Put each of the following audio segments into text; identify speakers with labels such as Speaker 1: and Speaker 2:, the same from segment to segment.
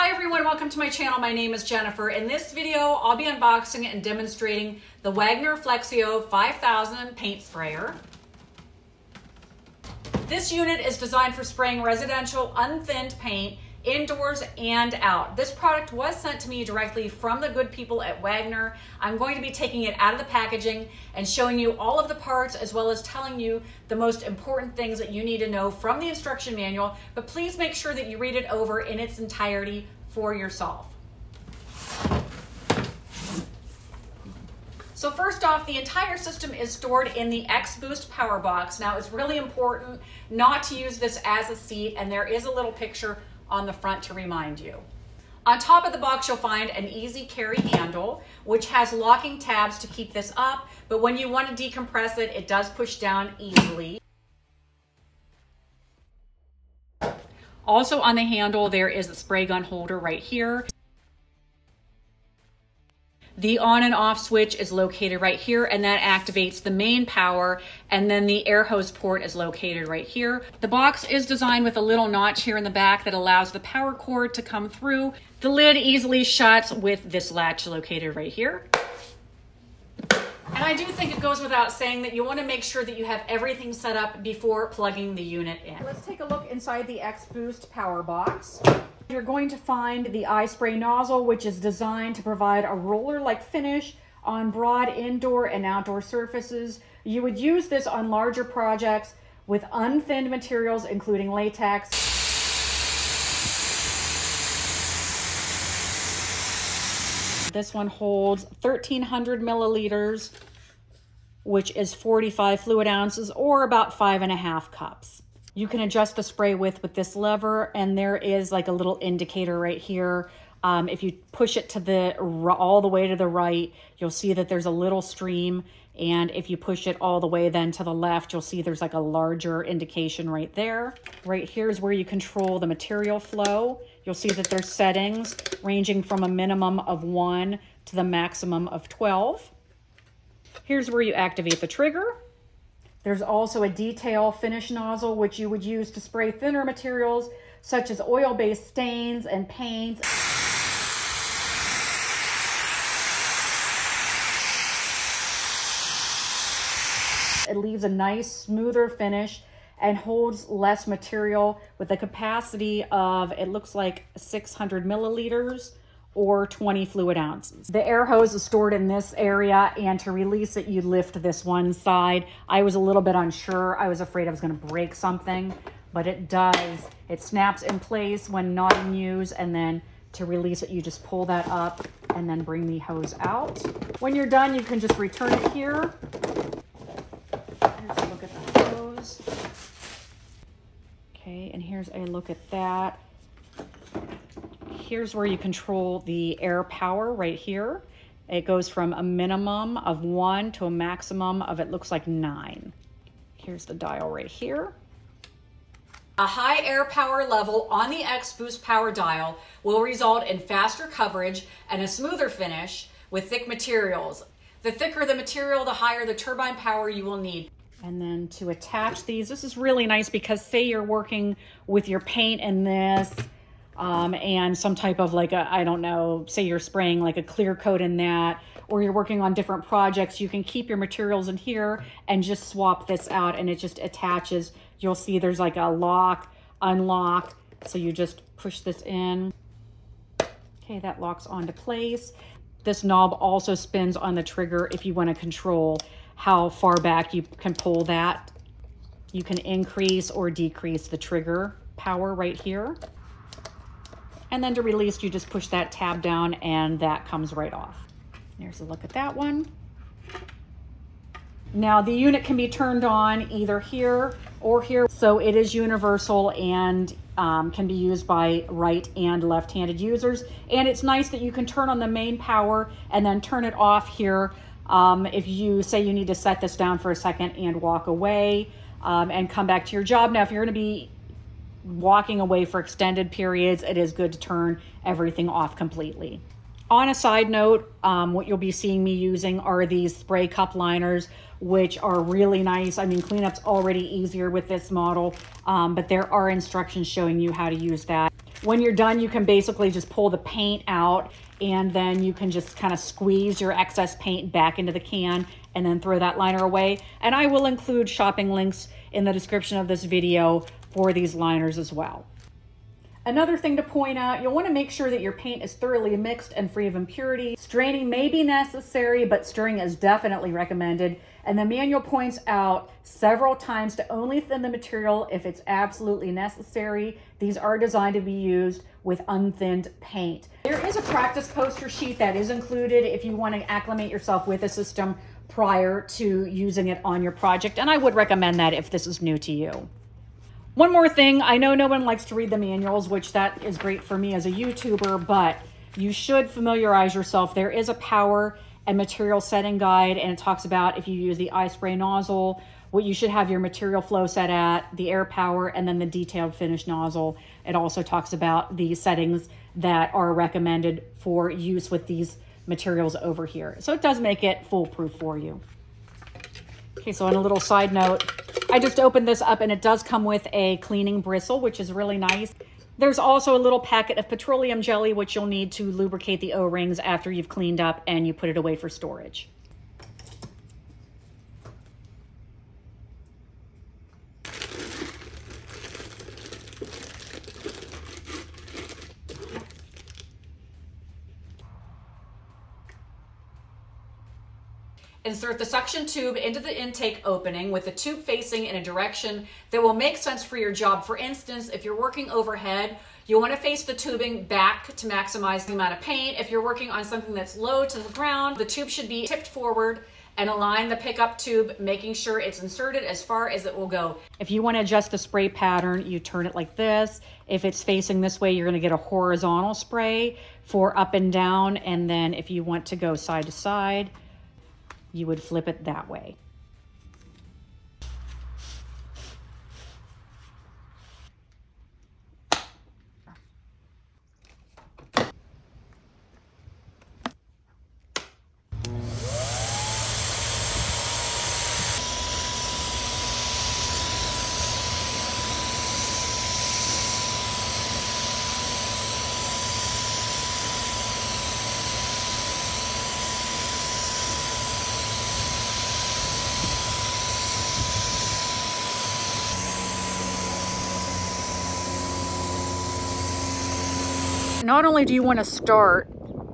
Speaker 1: Hi everyone, welcome to my channel. My name is Jennifer. In this video, I'll be unboxing and demonstrating the Wagner FLEXIO 5000 paint sprayer. This unit is designed for spraying residential unthinned paint indoors and out. This product was sent to me directly from the good people at Wagner. I'm going to be taking it out of the packaging and showing you all of the parts, as well as telling you the most important things that you need to know from the instruction manual, but please make sure that you read it over in its entirety for yourself. So first off, the entire system is stored in the X-Boost power box. Now it's really important not to use this as a seat, and there is a little picture on the front to remind you. On top of the box, you'll find an easy carry handle, which has locking tabs to keep this up, but when you want to decompress it, it does push down easily. Also on the handle, there is a spray gun holder right here. The on and off switch is located right here, and that activates the main power, and then the air hose port is located right here. The box is designed with a little notch here in the back that allows the power cord to come through. The lid easily shuts with this latch located right here. And I do think it goes without saying that you want to make sure that you have everything set up before plugging the unit in. Let's take a look inside the X-Boost power box. You're going to find the eye spray nozzle, which is designed to provide a roller-like finish on broad indoor and outdoor surfaces. You would use this on larger projects with unthinned materials, including latex. This one holds 1,300 milliliters, which is 45 fluid ounces, or about 5.5 cups. You can adjust the spray width with this lever, and there is like a little indicator right here. If you push it to all the way to the right, you'll see that there's a little stream, and if you push it all the way then to the left, you'll see there's like a larger indication right there. Right here is where you control the material flow. You'll see that there's settings ranging from a minimum of 1 to the maximum of 12. Here's where you activate the trigger. There's also a detail finish nozzle, which you would use to spray thinner materials such as oil-based stains and paints. It leaves a nice, smoother finish and holds less material with a capacity of, it looks like 600 milliliters or 20 fluid ounces. The air hose is stored in this area, and to release it, you lift this one side. I was a little bit unsure. I was afraid I was gonna break something, but it does. It snaps in place when not in use, and then to release it, you just pull that up and then bring the hose out. When you're done, you can just return it here. Here's a look at the hose. Okay, and here's a look at that. Here's where you control the air power right here. It goes from a minimum of 1 to a maximum of, it looks like 9. Here's the dial right here. A high air power level on the X-Boost power dial will result in faster coverage and a smoother finish with thick materials. The thicker the material, the higher the turbine power you will need. And then to attach these, this is really nice because say you're working with your paint in this, and some type of like I don't know, say you're spraying like a clear coat in that, or you're working on different projects, you can keep your materials in here and just swap this out, and it just attaches. You'll see there's like a lock, unlock, so you just push this in. Okay, that locks onto place. This knob also spins on the trigger if you want to control how far back you can pull that. You can increase or decrease the trigger power right here. And then to release, you just push that tab down and that comes right off. Here's a look at that one. Now the unit can be turned on either here or here. So it is universal and can be used by right and left-handed users. And it's nice that you can turn on the main power and then turn it off here. If you say you need to set this down for a second and walk away and come back to your job. Now, if you're gonna be walking away for extended periods, it is good to turn everything off completely. On a side note, what you'll be seeing me using are these spray cup liners, which are really nice. I mean, cleanup's already easier with this model, but there are instructions showing you how to use that. When you're done, you can basically just pull the paint out, and then you can just kind of squeeze your excess paint back into the can and then throw that liner away. And I will include shopping links in the description of this video for these liners as well. Another thing to point out, you'll want to make sure that your paint is thoroughly mixed and free of impurity. Straining may be necessary, but stirring is definitely recommended. And the manual points out several times to only thin the material if it's absolutely necessary. These are designed to be used with unthinned paint. There is a practice poster sheet that is included if you want to acclimate yourself with the system prior to using it on your project. And I would recommend that if this is new to you. One more thing, I know no one likes to read the manuals, which that is great for me as a YouTuber, but you should familiarize yourself. There is a power and material setting guide, and it talks about if you use the eye spray nozzle, what you should have your material flow set at, the air power, and then the detailed finish nozzle. It also talks about the settings that are recommended for use with these materials over here. So it does make it foolproof for you. Okay, so on a little side note, I just opened this up and it does come with a cleaning bristle, which is really nice. There's also a little packet of petroleum jelly, which you'll need to lubricate the O-rings after you've cleaned up and you put it away for storage. Insert the suction tube into the intake opening with the tube facing in a direction that will make sense for your job. For instance, if you're working overhead, you want to face the tubing back to maximize the amount of paint. If you're working on something that's low to the ground, the tube should be tipped forward, and align the pickup tube, making sure it's inserted as far as it will go. If you want to adjust the spray pattern, you turn it like this. If it's facing this way, you're going to get a horizontal spray for up and down. And then if you want to go side to side, you would flip it that way. Not only do you want to start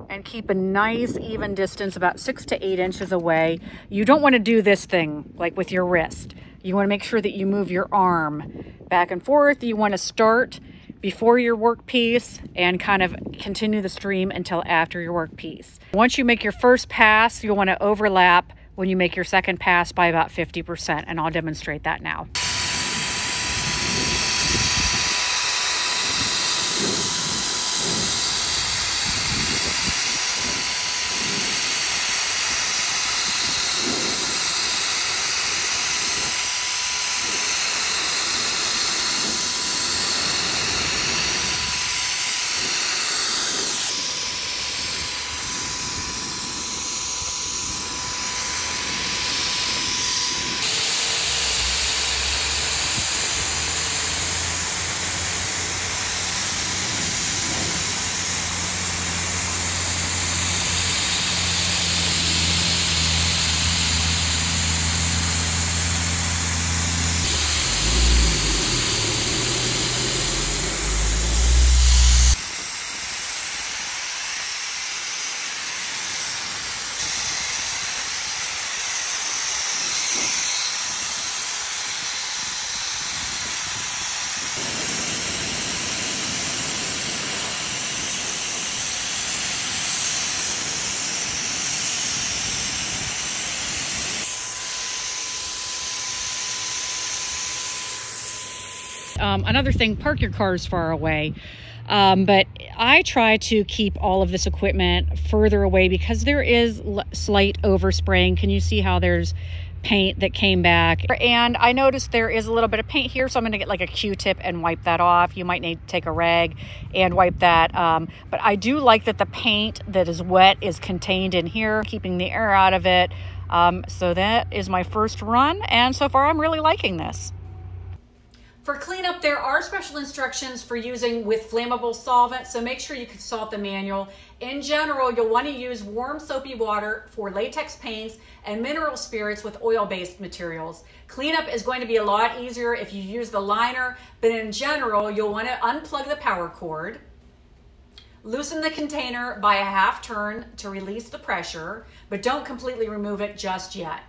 Speaker 1: and keep a nice even distance about 6 to 8 inches away, you don't want to do this thing like with your wrist. You want to make sure that you move your arm back and forth. You want to start before your workpiece and kind of continue the stream until after your workpiece. Once you make your first pass, you'll want to overlap when you make your second pass by about 50%, and I'll demonstrate that now. Another thing, park your cars far away. But I try to keep all of this equipment further away because there is slight overspraying. Can you see how there's paint that came back? And I noticed there is a little bit of paint here, so I'm gonna get like a Q-tip and wipe that off. You might need to take a rag and wipe that. But I do like that the paint that is wet is contained in here, keeping the air out of it. So that is my first run, and so far I'm really liking this. For cleanup, there are special instructions for using with flammable solvent, so make sure you consult the manual. In general, you'll want to use warm soapy water for latex paints and mineral spirits with oil-based materials. Cleanup is going to be a lot easier if you use the liner, but in general, you'll want to unplug the power cord, loosen the container by a half turn to release the pressure, but don't completely remove it just yet.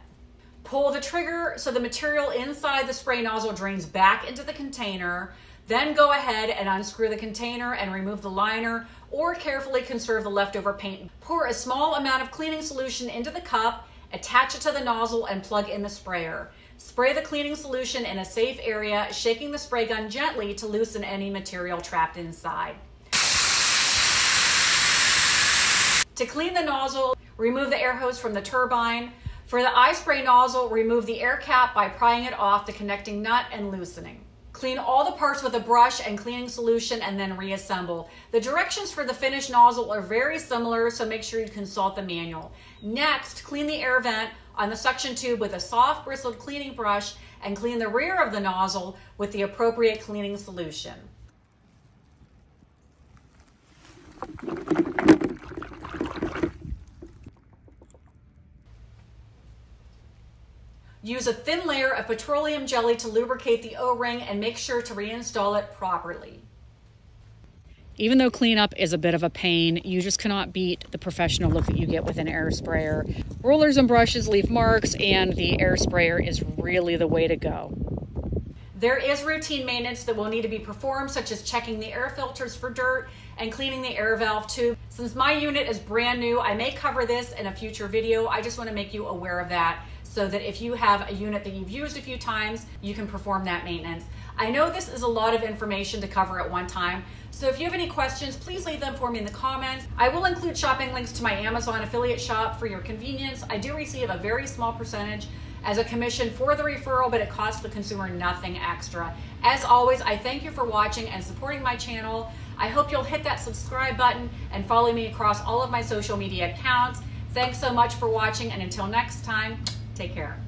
Speaker 1: Pull the trigger so the material inside the spray nozzle drains back into the container. Then go ahead and unscrew the container and remove the liner, or carefully conserve the leftover paint. Pour a small amount of cleaning solution into the cup, attach it to the nozzle, and plug in the sprayer. Spray the cleaning solution in a safe area, shaking the spray gun gently to loosen any material trapped inside. To clean the nozzle, remove the air hose from the turbine. For the eye spray nozzle, remove the air cap by prying it off the connecting nut and loosening. Clean all the parts with a brush and cleaning solution and then reassemble. The directions for the finished nozzle are very similar, so make sure you consult the manual. Next, clean the air vent on the suction tube with a soft bristled cleaning brush and clean the rear of the nozzle with the appropriate cleaning solution. Use a thin layer of petroleum jelly to lubricate the O-ring and make sure to reinstall it properly. Even though cleanup is a bit of a pain, you just cannot beat the professional look that you get with an air sprayer. Rollers and brushes leave marks, and the air sprayer is really the way to go. There is routine maintenance that will need to be performed, such as checking the air filters for dirt and cleaning the air valve tube. Since my unit is brand new, I may cover this in a future video. I just want to make you aware of that, so that if you have a unit that you've used a few times, you can perform that maintenance. I know this is a lot of information to cover at one time, so if you have any questions, please leave them for me in the comments. I will include shopping links to my Amazon affiliate shop for your convenience. I do receive a very small percentage as a commission for the referral, but it costs the consumer nothing extra. As always, I thank you for watching and supporting my channel. I hope you'll hit that subscribe button and follow me across all of my social media accounts. Thanks so much for watching, and until next time, take care.